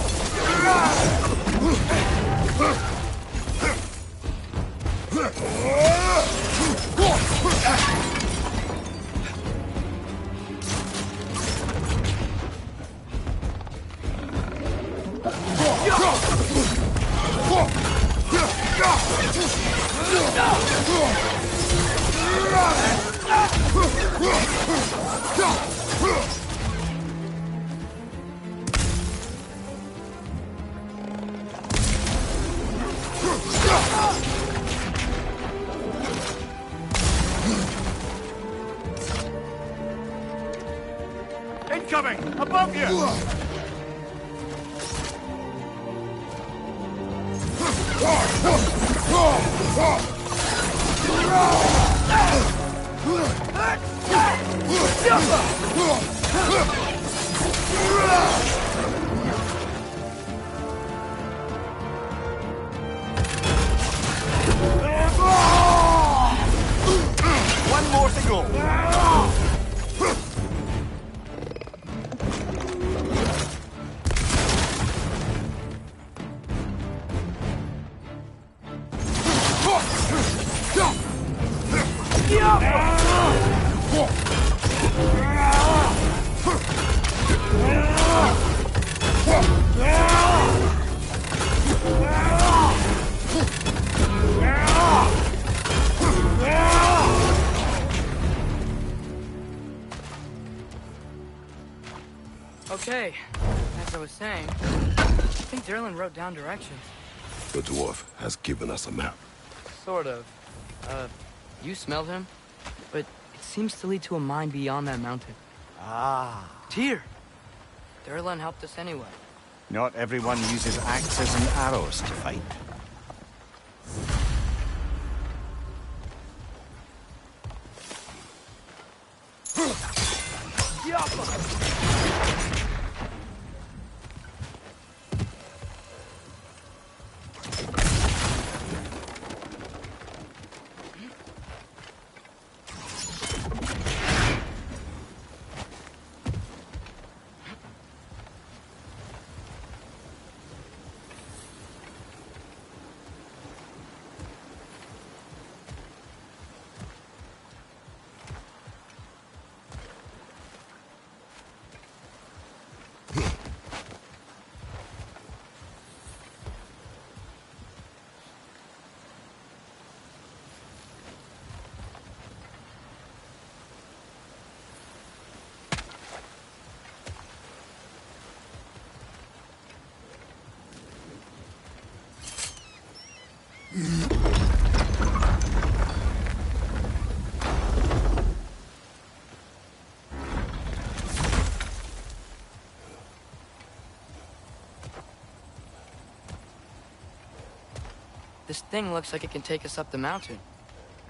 Incoming! Above you! One more to go. Okay, as I was saying, I think Derlin wrote down directions. The dwarf has given us a map. Sort of. You smelled him, but it seems to lead to a mine beyond that mountain. Ah. Tyr! Derlin helped us anyway. Not everyone uses axes and arrows to fight. This thing looks like it can take us up the mountain.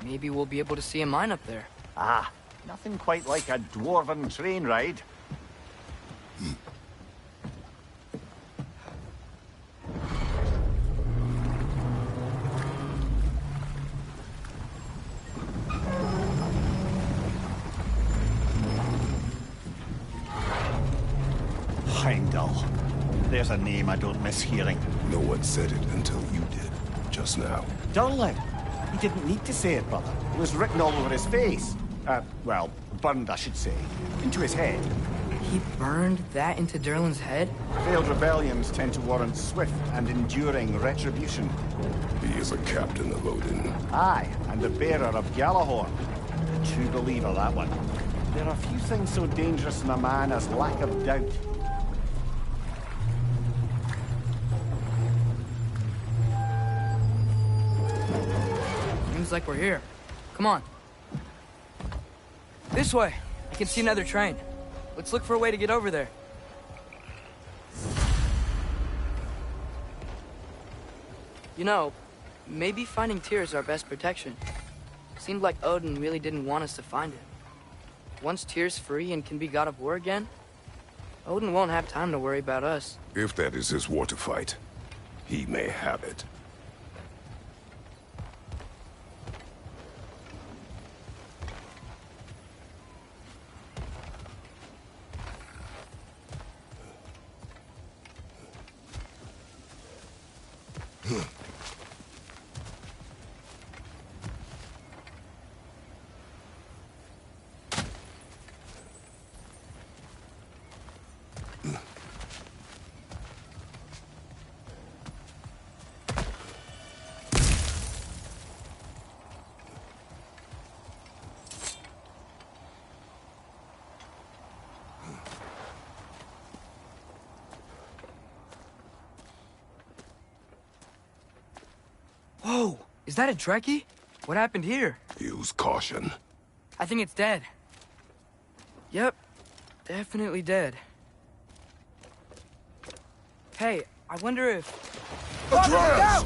Maybe we'll be able to see a mine up there. Ah, nothing quite like a dwarven train ride. Heimdall. There's a name I don't miss hearing. No one said it until you did, just now. Durlin. He didn't need to say it, brother. It was written all over his face. Well, burned, I should say. Into his head. He burned that into Derlin's head? Failed rebellions tend to warrant swift and enduring retribution. He is a captain of Odin. Aye, and the bearer of Gjallarhorn. A true believer, that one. There are few things so dangerous in a man as lack of doubt. Seems like we're here. Come on. This way. I can see another train. Let's look for a way to get over there. You know, maybe finding Tyr is our best protection. Seemed like Odin really didn't want us to find it. Once Tyr's free and can be god of war again, Odin won't have time to worry about us. If that is his war to fight, he may have it. Whoa! Is that a Trekkie? What happened here? Use caution. I think it's dead. Yep. Definitely dead. Hey, I wonder if... Atreus!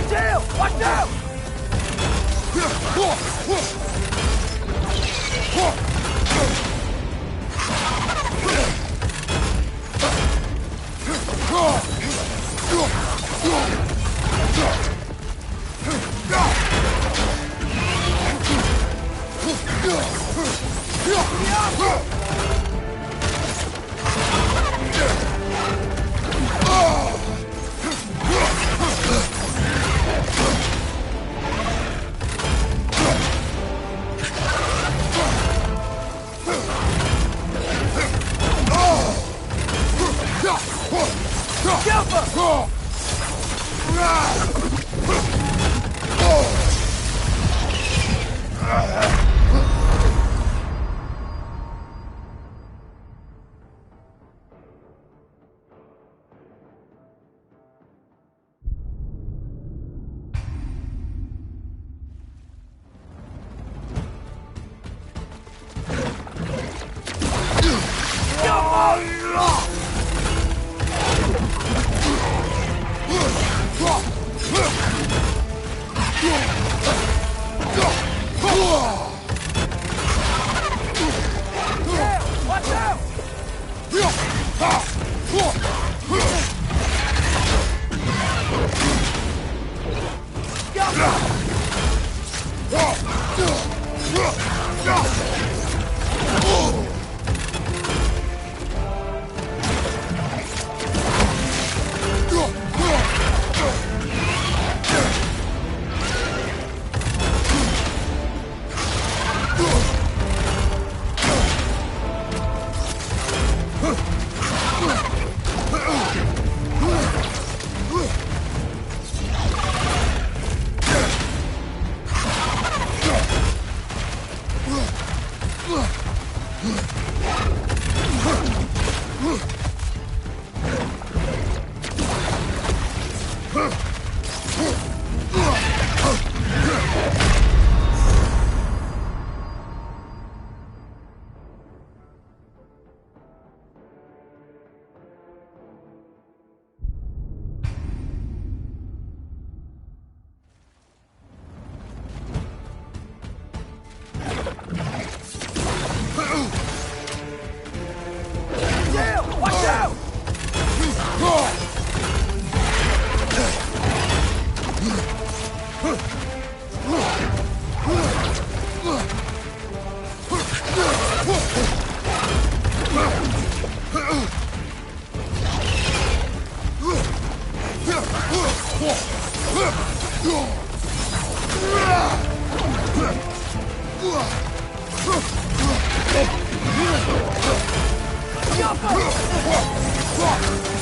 Jail! Watch out!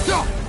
Stop!